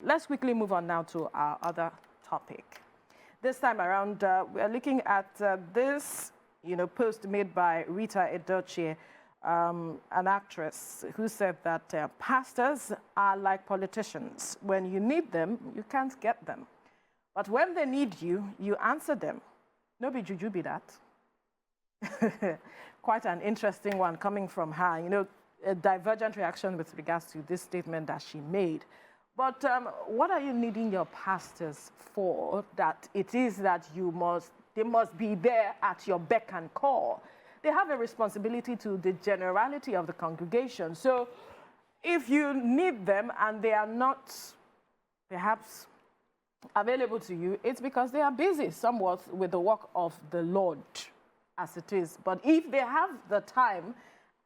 Let's quickly move on now to our other topic. This time around, we are looking at this, post made by Rita Edochie, an actress, who said that pastors are like politicians. When you need them, you can't get them. But when they need you, you answer them. No be juju be that. Quite an interesting one coming from her. A divergent reaction with regards to this statement that she made. But what are you needing your pastors for? That it is that they must be there at your beck and call. They have a responsibility to the generality of the congregation. So if you need them and they are not perhaps available to you, it's because they are busy somewhat with the work of the Lord as it is. But if they have the time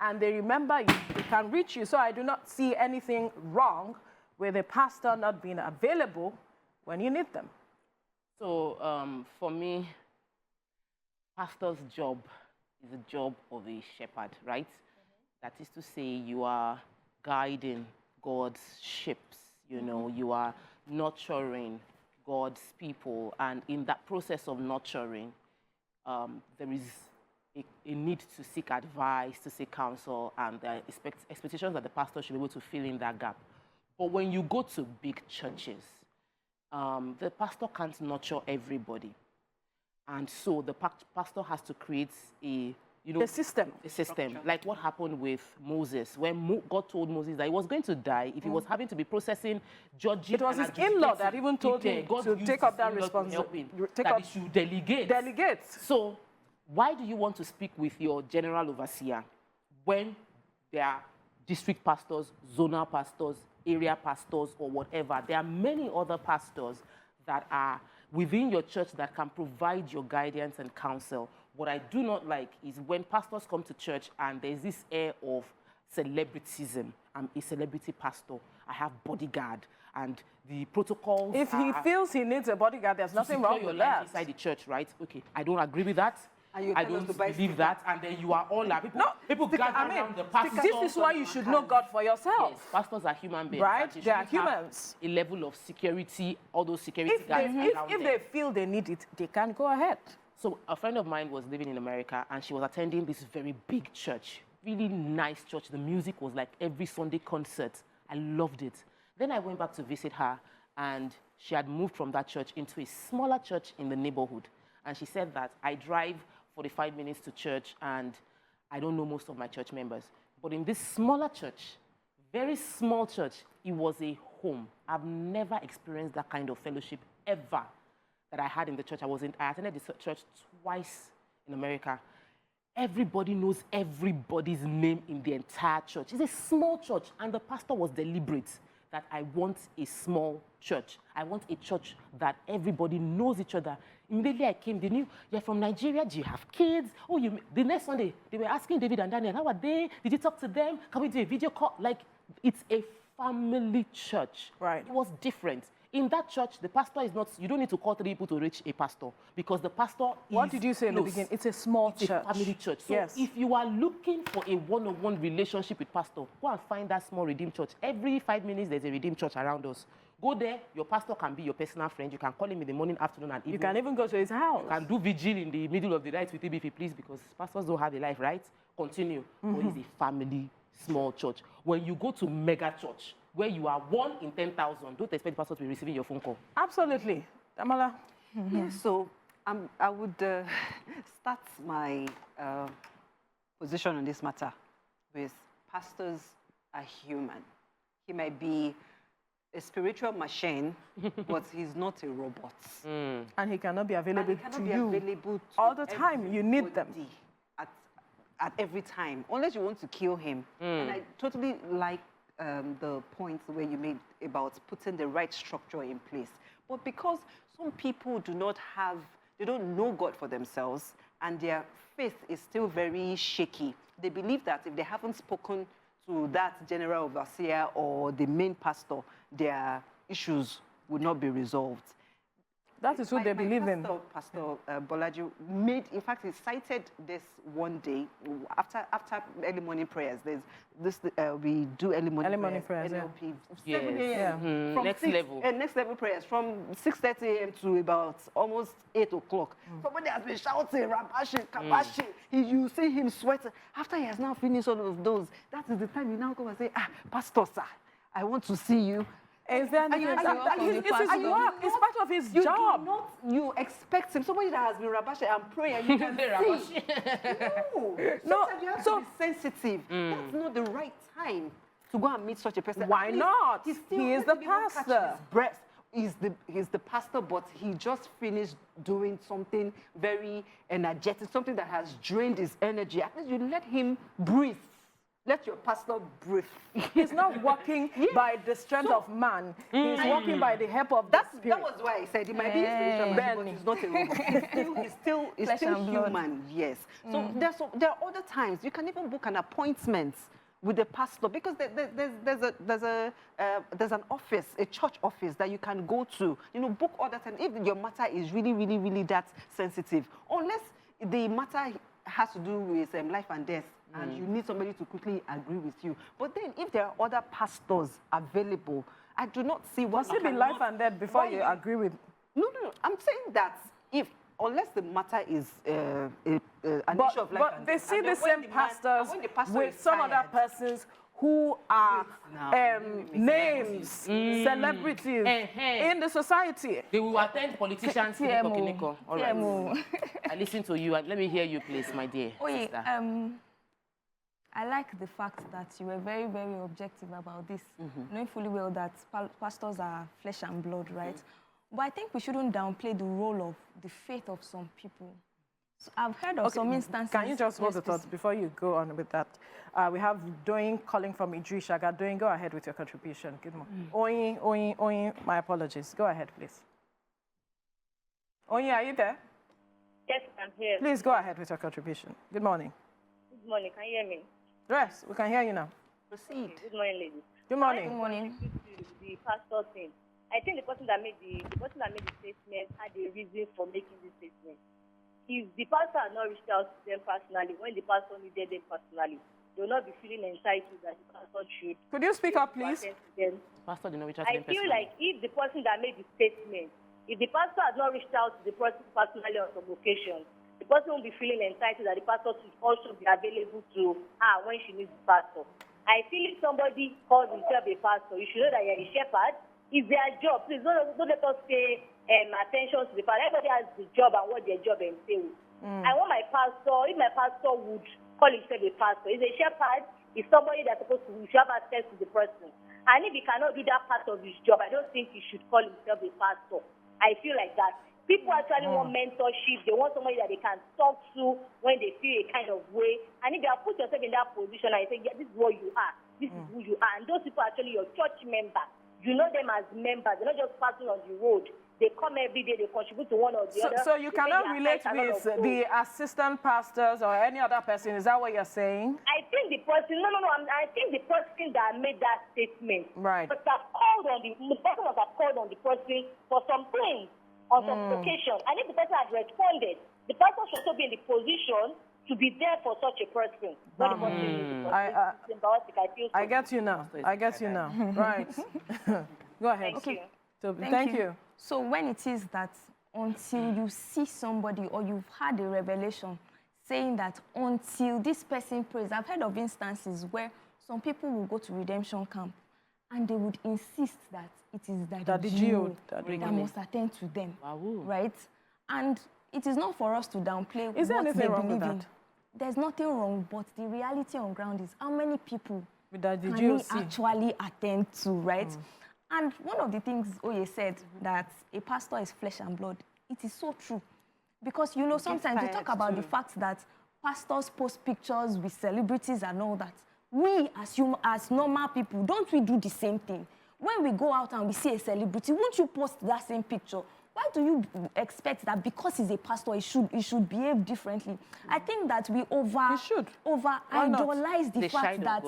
and they remember you, they can reach you. So I do not see anything wrong with a pastor not being available when you need them. So for me, pastor's job is the job of a shepherd, right? That is to say, you are guiding God's sheep, you are nurturing God's people, and in that process of nurturing, there is a need to seek advice, to seek counsel, and expectations that the pastor should be able to fill in that gap. But when you go to big churches, the pastor can't nurture everybody. And so the pastor has to create a system. A system. Like what happened with Moses, when God told Moses that he was going to die if he was having to be processing, judging. It was his in-law that even told him to take up that responsibility. That he should delegate. Delegate. So why do you want to speak with your general overseer when there are district pastors, zonal pastors, area pastors, or whatever? There are many other pastors that are within your church that can provide your guidance and counsel. What I do not like is when pastors come to church and there's this air of celebritism. I'm a celebrity pastor. I have bodyguard, and the protocols. If he feels he needs a bodyguard, there's nothing wrong with that. Inside the church, right? Okay, I don't agree with that. I don't believe that, and then you are all like people gather around the pastor. This is why you should know God for yourself. Yes, pastors are human beings, right? They are humans. A level of security, all those security guys around if they feel they need it, they can go ahead. So a friend of mine was living in America, and she was attending this very big church, really nice church. The music was like every Sunday concert. I loved it. Then I went back to visit her, and she had moved from that church into a smaller church in the neighborhood. And she said that I drive 45 minutes to church, and I don't know most of my church members. But in this smaller church, very small church, it was a home. I've never experienced that kind of fellowship ever that I had in the church. I attended the church twice in America. Everybody knows everybody's name in the entire church. It's a small church, and the pastor was deliberate that I want a small church. I want a church that everybody knows each other. Immediately I came, they knew, you're from Nigeria, do you have kids? Oh, the next Sunday, they were asking David and Daniel, how are they? Did you talk to them? Can we do a video call? Like, it's a family church. Right. It was different. In that church, the pastor is not, you don't need to call 3 people to reach a pastor, because the pastor is What did you say in the beginning? It's a small church. It's a family church. So yes. If you are looking for a one-on-one relationship with pastor, go and find that small Redeemed church. Every 5 minutes, there's a Redeemed church around us. Go there. Your pastor can be your personal friend. You can call him in the morning, afternoon, and evening. You can even go to his house. You can do vigil in the middle of the night with him if you please, because pastors don't have a life, right? Continue. But it's a family, small church. When you go to mega church, where you are 1 in 10,000, don't expect the pastor to be receiving your phone call. Absolutely. Damala? Yeah, so I would start my position on this matter with pastors are human. He might be a spiritual machine, but he's not a robot. And he cannot be available to you available to all the time. You need them. At every time, unless you want to kill him. And I totally like the points where you made about putting the right structure in place. But because some people they don't know God for themselves, and their faith is still very shaky, they believe that if they haven't spoken to that general overseer or the main pastor, their issues would not be resolved. That is who they believe in. Pastor Bolaji made, in fact, he cited this one day after early morning prayers. There's this, we do early morning prayers, NLP, 7 a.m. Next level. Next level prayers from 6:30 a.m. to about almost 8 o'clock. Somebody has been shouting, rabashing, kabashing. You see him sweating. After he has now finished all of those, that is the time you now come and say, Pastor, sir, I want to see you. Is there anything? It's his work. It's part of his job. You expect him, somebody that has been rabashing and praying, you can see. No, you have to be sensitive. That's not the right time to go and meet such a person. Why not? He is the pastor. He's the pastor, but he just finished doing something very energetic, something that has drained his energy. At least you let him breathe. Let your pastor breathe. He's not working by the strength of man. He's working by the help of the Spirit. That was why I said he might be spiritual, but he's not a robot. He's still human, yes. So there are other times you can even book an appointment with the pastor, because there's an office, a church office that you can go to. Book other times if your matter is really, really, really that sensitive. Unless the matter has to do with life and death, and you need somebody to quickly agree with you. But then, if there are other pastors available, I do not see what. Must it be life and death before you agree with? No. I'm saying that unless the matter is an issue of life and death. But they see the same pastors with some other persons who are names, celebrities in the society. They will attend politicians. All right. I listen to you, and let me hear you, please, my dear. I like the fact that you were very, very objective about this, knowing fully well that pastors are flesh and blood, right? But I think we shouldn't downplay the role of the faith of some people. So I've heard of some instances. Can you just hold the thoughts before you go on with that? We have Doyin calling from Idrishaga. Doyin, go ahead with your contribution. Good morning. Oyin, my apologies. Go ahead, please. Oyin, are you there? Yes, I'm here. Please go ahead with your contribution. Good morning. Good morning. Can you hear me? Yes, we can hear you now. Proceed. Good morning, ladies. Good morning. Good morning. The pastor thing. I think the person that made the statement had a reason for making this statement. If the pastor had not reached out to them personally, when the pastor needed them personally, they will not be feeling entitled that the pastor should. Could you speak up, please? Pastor did not reach out to them personally. I feel like if the person that made the statement, if the pastor had not reached out to the person personally on some occasions, the person will be feeling entitled that the pastor should also be available to her when she needs the pastor. I feel if somebody calls himself a pastor, you should know that you're a shepherd. It's their job. Please don't let us pay attention to the pastor. Everybody has the job and what their job entails. I want my pastor, if my pastor would call himself a pastor, he's a shepherd, he's somebody that's supposed to have access to the person. And if he cannot do that part of his job, I don't think he should call himself a pastor. I feel like that. People actually want mentorship. They want somebody that they can talk to when they feel a kind of way. And if you have put yourself in that position and you say, yeah, this is what you are, this is who you are. And those people are actually your church members. You know them as members. They're not just passing on the road. They come every day. They contribute to one or the other. So you cannot relate with the assistant pastors or any other person. Is that what you're saying? I think the person, I think the person that made that statement must have called on the person must have called on the person for some things on some occasion. And if the person had responded, the person should also be in the position to be there for such a person. I get you now. Right. Go ahead. Thank you. So when it is that until you see somebody or you've had a revelation saying that until this person prays, I've heard of instances where some people will go to redemption camp and they would insist that it is that GO that must attend to them, right? And it is not for us to downplay what they believe in. There's nothing wrong, but the reality on ground is how many people can we actually attend to, right? And one of the things Oye said, that a pastor is flesh and blood, it is so true. Because, sometimes we talk about the fact that pastors post pictures with celebrities and all that. We, as normal people, don't we do the same thing? When we go out and we see a celebrity, won't you post that same picture? Why do you expect that because he's a pastor, he should behave differently? I think that we over-idolize the fact that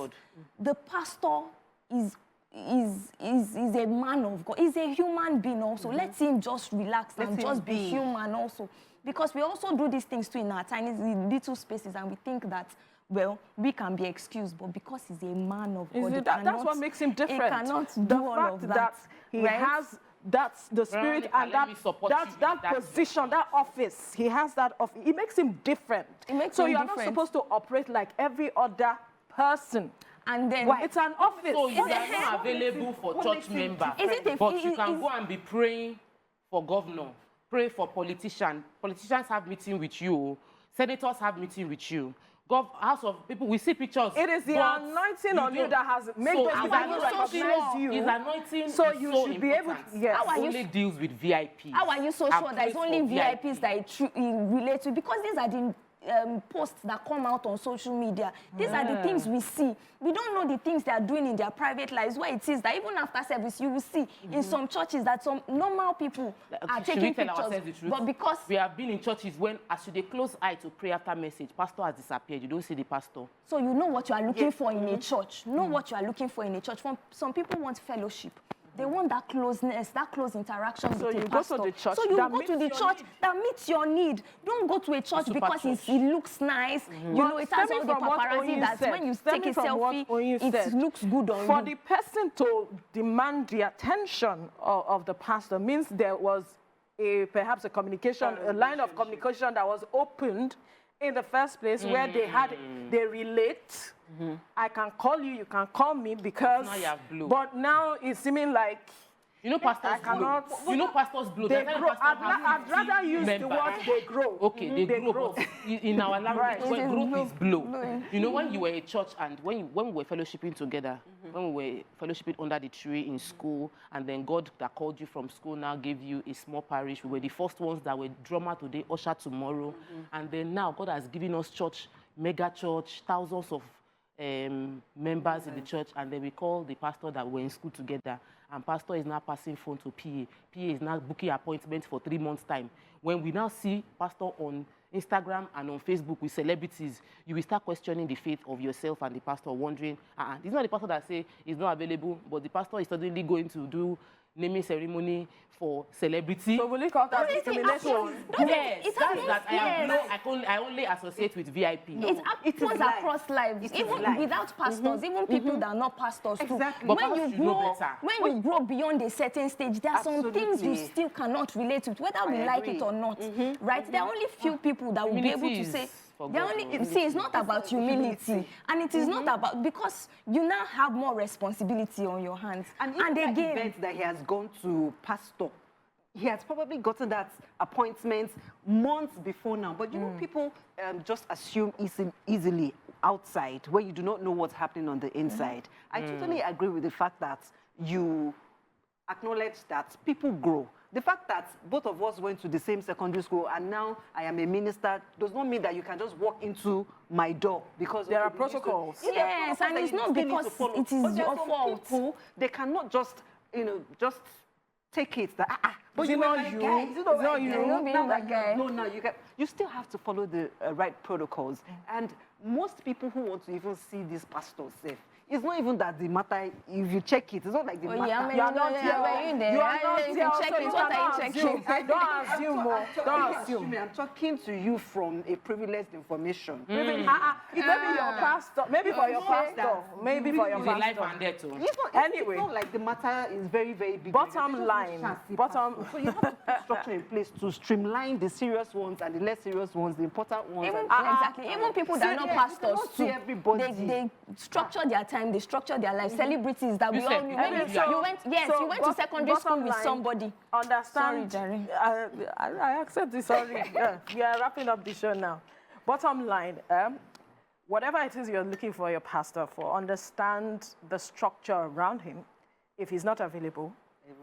the pastor is is a man of God. He's a human being also. Let him just relax and just be human also. Because we also do these things too in our tiny little spaces, and we think that, well, we can be excused, but because he's a man of God, that's what makes him different. He cannot do all of that. He has the spirit and that position, that office. He has that office. It makes him different. So you're not supposed to operate like every other person. And then it's an office. So you are not available for church members, but you can go and be praying for governor, pray for politicians. Politicians have meeting with you. Senators have meeting with you. House of people, we see pictures. It is the anointing on you that has made those people recognize you. His anointing so you so should be able to, yes. How only deals with VIPs. How are you so sure that it's only VIPs that it relates to? Because these are the posts that come out on social media. These are the things we see. We don't know the things they are doing in their private lives, where it is that even after service, you will see in some churches that some normal people are taking pictures. But because we have been in churches when, as you close eye to pray after message, pastor has disappeared. You don't see the pastor. So you know what you are looking for in a church. Know what you are looking for in a church. Some people want fellowship. They want that closeness, that close interaction with the pastor. Go to the church. So you go to the church that meets your need. Don't go to a church because it looks nice. You know, it has all the paparazzi that when you take a selfie, it looks good on you. For the person to demand the attention of the pastor means there was perhaps a communication, a line of communication that was opened in the first place where they relate. I can call you, you can call me because. Now you have blue. But now it's seeming like. You know pastors blow. You know pastors blow. They grow. I'd rather use the word they grow. Okay, they grow. But in our language, growth is blow. You know, when you were a church and when we were fellowshipping together, when we were fellowshipping under the tree in school, and then God that called you from school now gave you a small parish. We were the first ones that were drummer today, usher tomorrow. And then now God has given us church, mega church, thousands of members in the church, and then we call the pastor that we're in school together, and pastor is now passing phone to PA. PA is now booking appointments for 3 months' time. When we now see pastor on Instagram and on Facebook with celebrities, you will start questioning the faith of yourself and the pastor, wondering, this is not the pastor that say he's not available, but the pastor is suddenly going to do naming ceremony for celebrity. So will you call that discrimination? Yes, I only associate with VIP. It happens across lives, even without pastors, even people that are not pastors too. But when you grow beyond a certain stage, there are some things you still cannot relate with, whether we like it or not. Right? There are only few people that will be able to say. It's not about humility, and it is not about, because you now have more responsibility on your hands. And again, the event that he has gone to pastor, he has probably gotten that appointment months before now. But you know, people just assume easily outside, where you do not know what's happening on the inside. I totally agree with the fact that you acknowledge that people grow. The fact that both of us went to the same secondary school and now I am a minister does not mean that you can just walk into my door, because there are protocols. Yes, and it's not because it is your fault. People, they cannot just, just take it that but you know you. It's not you. No, you still have to follow the right protocols. And most people who want to even see these pastors safe, it's not even that the matter, if you check it, it's not like the matter. You are not here. You are not here. What are you checking? Don't assume more. Don't assume. I'm talking to you from a privileged information. It may be your pastor. Maybe for your pastor. Maybe for your pastor. Life and death too. Anyway. It's not like the matter is very, very big. Bottom line. So you have to put structure in place to streamline the serious ones and the less serious ones, the important ones. Exactly. Even people that are not pastors too. They structure their time, they structure their life. Celebrities that we all knew. You went to secondary school with somebody. Understand? Sorry, Jerry. I accept this. Sorry. We are wrapping up the show now. Bottom line, whatever it is you're looking for your pastor for, understand the structure around him. If he's not available,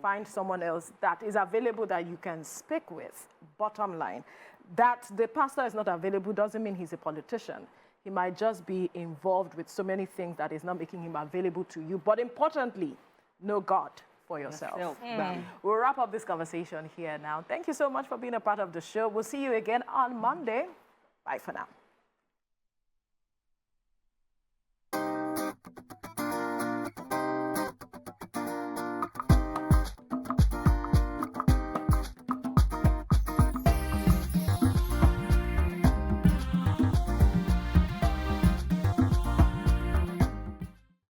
find someone else that is available that you can speak with. Bottom line, that the pastor is not available doesn't mean he's a politician. He might just be involved with so many things that is not making him available to you. But importantly, know God for yourself. We'll wrap up this conversation here now. Thank you so much for being a part of the show. We'll see you again on Monday. Bye for now.